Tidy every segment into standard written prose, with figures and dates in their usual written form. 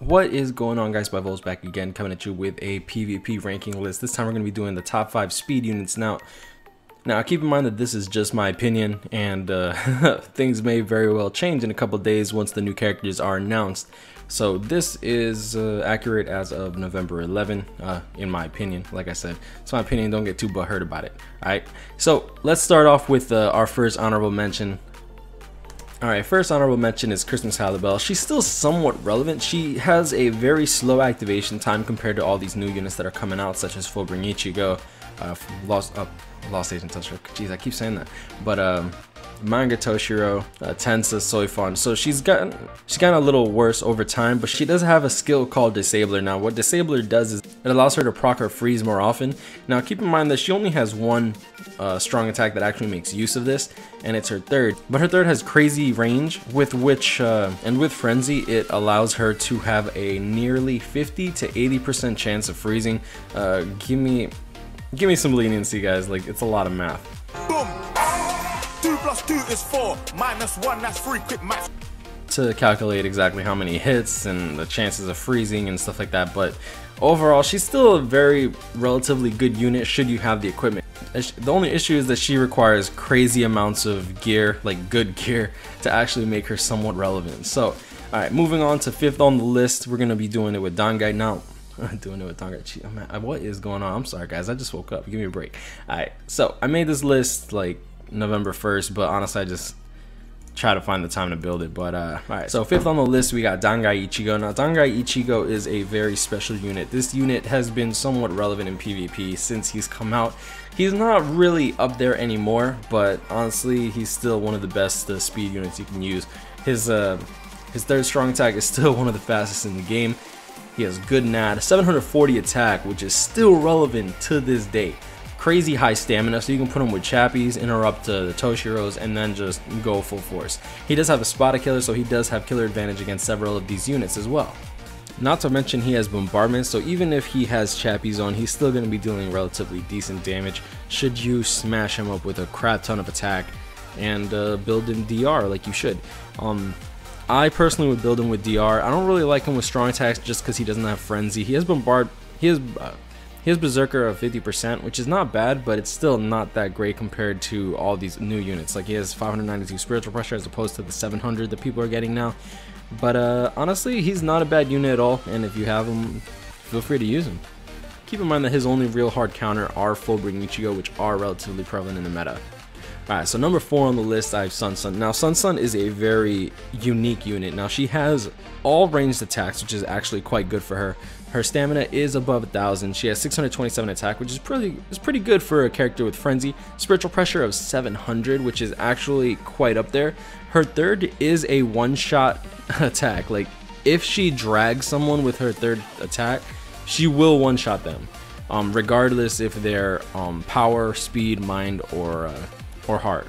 What is going on, guys? Spiteful back again, coming at you with a PvP ranking list. This time we're going to be doing the top 5 speed units. Now keep in mind that this is just my opinion, and things may very well change in a couple days once the new characters are announced. So this is accurate as of November 11, in my opinion. Like I said, it's my opinion, don't get too butthurt about it. Alright, so let's start off with our first honorable mention. Alright, first honorable mention is Christmas Halibel. She's still somewhat relevant. She has a very slow activation time compared to all these new units that are coming out, such as Fullbring Ichigo, Lost Agent Toshiro. Jeez, I keep saying that. But Manga Toshiro, Tensa, Soifon. So she's gotten a little worse over time, but she does have a skill called Disabler. Now, what Disabler does is it allows her to proc her freeze more often. Now, keep in mind that she only has one strong attack that actually makes use of this, and it's her third. But her third has crazy range, with which and with Frenzy, it allows her to have a nearly 50 to 80% chance of freezing. Give me some leniency, guys. Like, it's a lot of math. Boom. 2 + 2 is 4, -1, that's 3, quick math. To calculate exactly how many hits and the chances of freezing and stuff like that, but overall she's still a very relatively good unit should you have the equipment. The only issue is that she requires crazy amounts of gear, like good gear, to actually make her somewhat relevant. So alright, moving on to 5th on the list, we're gonna be doing it with Dangai. Now doing it with Dangai. Oh, man, what is going on? I'm sorry, guys, I just woke up, give me a break. Alright, so I made this list like November 1st, but honestly I just try to find the time to build it. But alright, so 5th on the list we got Dangai Ichigo. Now Dangai Ichigo is a very special unit. This unit has been somewhat relevant in PvP since he's come out. He's not really up there anymore, but honestly he's still one of the best speed units you can use. His third strong attack is still one of the fastest in the game. He has good NAD, 740 attack, which is still relevant to this day. Crazy high stamina, so you can put him with Chappies, interrupt the Toshiros, and then just go full force. He does have a Spotted Killer, so he does have killer advantage against several of these units as well. Not to mention he has Bombardment, so even if he has Chappies on, he's still going to be dealing relatively decent damage should you smash him up with a crap ton of attack and build him DR like you should. I personally would build him with DR. I don't really like him with strong attacks just because he doesn't have Frenzy. He has He has Berserker of 50%, which is not bad, but it's still not that great compared to all these new units. Like, he has 592 Spiritual Pressure as opposed to the 700 that people are getting now. But honestly, he's not a bad unit at all, and if you have him, feel free to use him. Keep in mind that his only real hard counter are Fullbring Ichigo, which are relatively prevalent in the meta. Alright, so number 4 on the list, I have Sun. Now, Sun is a very unique unit. Now, she has all ranged attacks, which is actually quite good for her. Her stamina is above 1000. She has 627 attack, which is pretty good for a character with Frenzy. Spiritual Pressure of 700, which is actually quite up there. Her third is a one-shot attack. Like, if she drags someone with her third attack, she will one-shot them, regardless if they're power, speed, mind, or heart.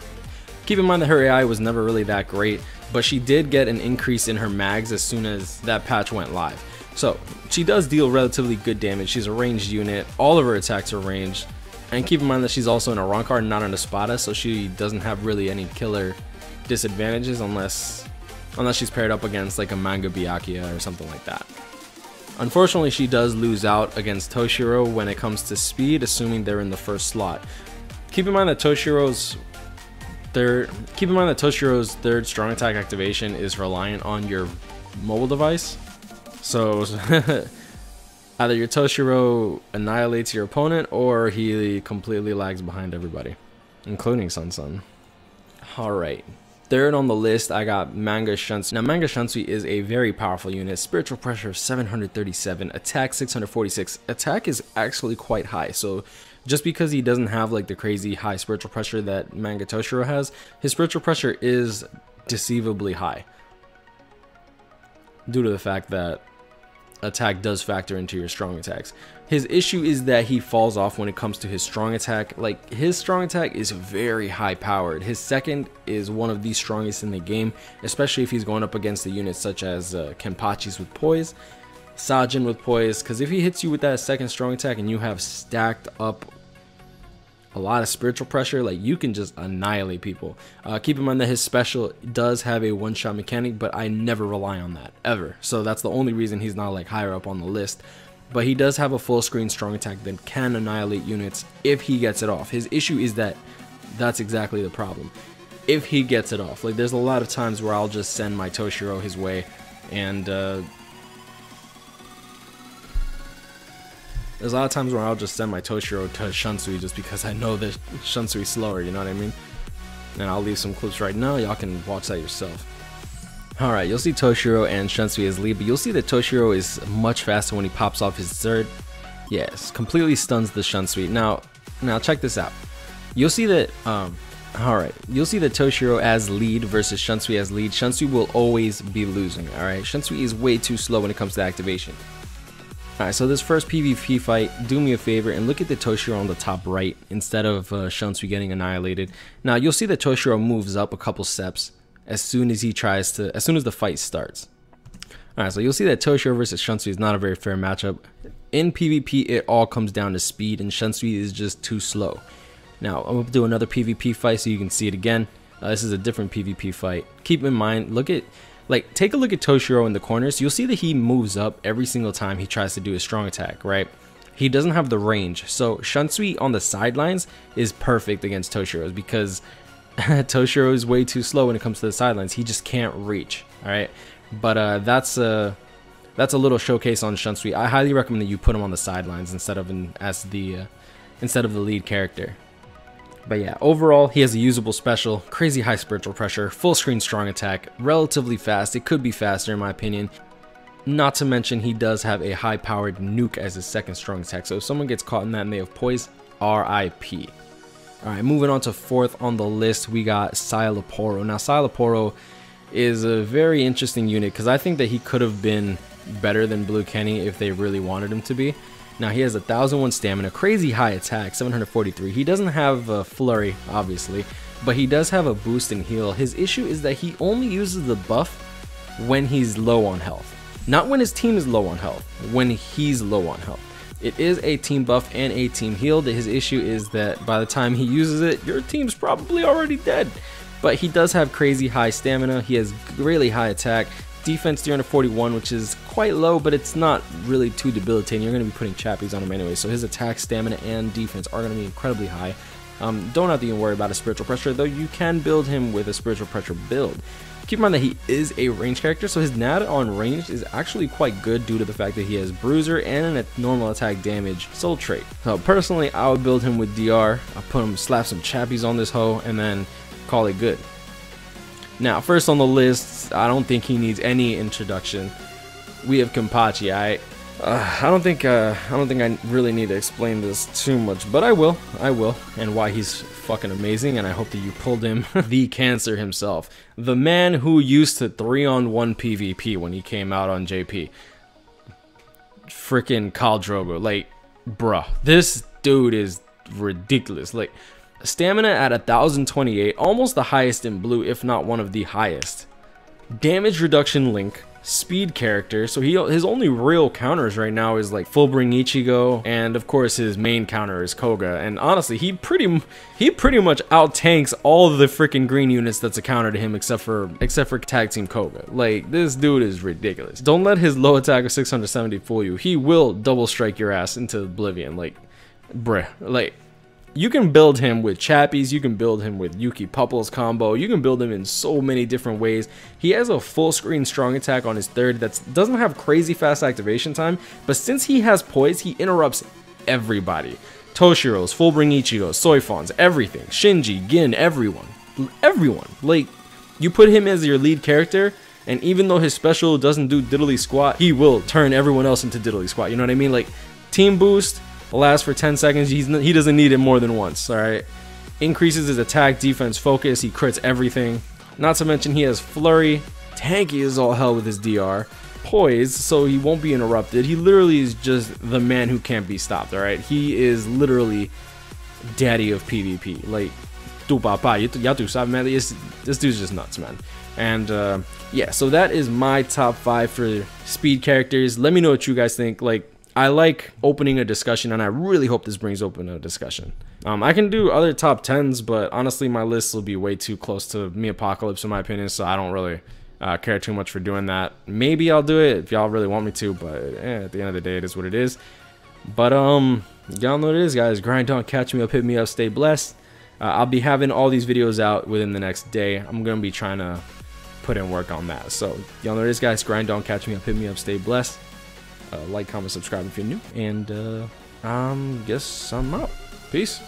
Keep in mind that her AI was never really that great, but she did get an increase in her mags as soon as that patch went live. So she does deal relatively good damage. She's a ranged unit. All of her attacks are ranged. And keep in mind that she's also in a Rankar, not an Espada, so she doesn't have really any killer disadvantages unless she's paired up against like a Manga Byakuya or something like that. Unfortunately, she does lose against Toshiro when it comes to speed, assuming they're in the first slot. Keep in mind that Toshiro's third strong attack activation is reliant on your mobile device. So either your Toshiro annihilates your opponent or he completely lags behind everybody, including Sun. Alright, third on the list I got Manga Shunsui. Now Manga Shunsui is a very powerful unit. Spiritual Pressure of 737, attack 646. Attack is actually quite high, so just because he doesn't have like the crazy high spiritual pressure that Manga Toshiro has, his spiritual pressure is deceivably high due to the fact that attack does factor into your strong attacks. His issue is that he falls off when it comes to his strong attack. Like, his strong attack is very high powered. His second is one of the strongest in the game, especially if he's going up against the units such as Kenpachis with Poise, Sajin with Poise, because if he hits you with that second strong attack and you have stacked up a lot of spiritual pressure, like you can just annihilate people. Keep in mind that his special does have a one-shot mechanic, but I never rely on that ever. So that's the only reason he's not like higher up on the list. But he does have a full screen strong attack that can annihilate units if he gets it off. His issue is that that's exactly the problem. If he gets it off, like there's a lot of times where I'll just send my Toshiro his way, and there's a lot of times where I'll just send my Toshiro to Shunsui just because I know that Shunsui's slower, you know what I mean? And I'll leave some clips right now, y'all can watch that yourself. Alright, you'll see Toshiro and Shunsui as lead, but you'll see that Toshiro is much faster when he pops off his third. Yes, completely stuns the Shunsui. Now check this out. You'll see that, you'll see that Toshiro as lead versus Shunsui as lead. Shunsui will always be losing, alright? Shunsui is way too slow when it comes to activation. Alright, so this first PvP fight, do me a favor and look at the Toshiro on the top right instead of Shunsui getting annihilated. Now, you'll see that Toshiro moves up a couple steps as soon as the fight starts. Alright, so you'll see that Toshiro versus Shunsui is not a very fair matchup. In PvP, it all comes down to speed, and Shunsui is just too slow. Now, I'm going to do another PvP fight so you can see it again. This is a different PvP fight. Keep in mind, take a look at Toshiro in the corners. You'll see that he moves up every single time he tries to do a strong attack, right? He doesn't have the range. So Shunsui on the sidelines is perfect against Toshiro because Toshiro is way too slow when it comes to the sidelines. He just can't reach, alright? But that's a little showcase on Shunsui. I highly recommend that you put him on the sidelines instead of the lead character. But yeah, overall, he has a usable special, crazy high spiritual pressure, full screen strong attack, relatively fast. It could be faster in my opinion. Not to mention, he does have a high powered nuke as his second strong attack. So if someone gets caught in that and they have poise, RIP. Alright, moving on to fourth on the list, we got Silaporo. Now, Silaporo is a very interesting unit because I think that he could have been better than Blue Kenny if they really wanted him to be. Now, he has 1001 stamina, crazy high attack, 743. He doesn't have a flurry, obviously, but he does have a boost and heal. His issue is that he only uses the buff when he's low on health. Not when his team is low on health, when he's low on health. It is a team buff and a team heal. His issue is that by the time he uses it, your team's probably already dead. But he does have crazy high stamina. He has really high attack. Defense 341, which is quite low, but it's not really too debilitating. You're going to be putting chappies on him anyway, so his attack, stamina, and defense are going to be incredibly high. Don't have to even worry about a spiritual pressure, though you can build him with a spiritual pressure build. Keep in mind that he is a range character, so his nat on range is actually quite good due to the fact that he has bruiser and a normal attack damage soul trait. So personally, I would build him with DR. I'll put him, slap some chappies on this hoe, and then call it good. Now, first on the list, I don't think he needs any introduction. We have Kenpachi. I don't think I really need to explain this too much, but I will, and why he's fucking amazing, and I hope that you pulled him. The Cancer himself, the man who used to 3-on-1 PvP when he came out on JP. Freaking Khal Drogo, like, bruh, this dude is ridiculous. Like, stamina at 1028, almost the highest in blue, if not one of the highest. Damage reduction link, speed character, so his only real counters right now is like full bring Ichigo, and of course his main counter is Koga. And honestly, he pretty much out tanks all of the freaking green units that's a counter to him, except for tag team Koga. Like, this dude is ridiculous. Don't let his low attack of 670 fool you. He will double strike your ass into oblivion. Like, bruh, like, you can build him with chappies, you can build him with Yuki Pupples combo, you can build him in so many different ways. He has a full screen strong attack on his third that doesn't have crazy fast activation time, but since he has poise, he interrupts everybody. Toshiro's, full bring Ichigo, Soifons, everything, Shinji, Gin, everyone. Like, you put him as your lead character, and even though his special doesn't do diddly squat, he will turn everyone else into diddly squat, you know what I mean? Like, team boost, lasts for 10 seconds. He doesn't need it more than once, alright? Increases his attack, defense, focus. He crits everything. Not to mention he has flurry. Tanky is all hell with his DR. Poise, so he won't be interrupted. He literally is just the man who can't be stopped, alright? He is literally daddy of PvP. Like, this dude's just nuts, man. And yeah, so that is my top 5 for speed characters. Let me know what you guys think. Like, I like opening a discussion, and I really hope this brings open a discussion. I can do other top 10s, but honestly my list will be way too close to Me Apocalypse in my opinion, so I don't really care too much for doing that. Maybe I'll do it if y'all really want me to, but at the end of the day, it is what it is. But y'all know what it is, guys. Grind on, catch me up, hit me up, stay blessed. I'll be having all these videos out within the next day. I'm gonna be trying to put in work on that. So y'all know what it is, guys. Grind on, catch me up, hit me up, stay blessed. Like, comment, subscribe if you're new, and guess I'm out. Peace.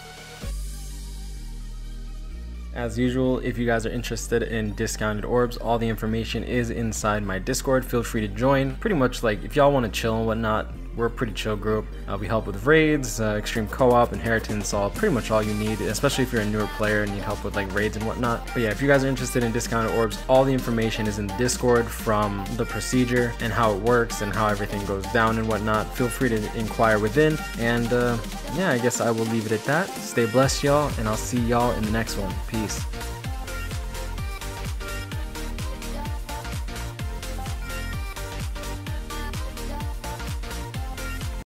As usual, if you guys are interested in discounted orbs, all the information is inside my Discord. Feel free to join. Pretty much like if y'all want to chill and whatnot, we're a pretty chill group. We help with raids, extreme co-op, inheritance, pretty much all you need, especially if you're a newer player and need help with like raids and whatnot. But yeah, if you guys are interested in discounted orbs, all the information is in the Discord, from the procedure and how it works and how everything goes down and whatnot. Feel free to inquire within. And yeah, I guess I will leave it at that. Stay blessed, y'all, and I'll see y'all in the next one. Peace.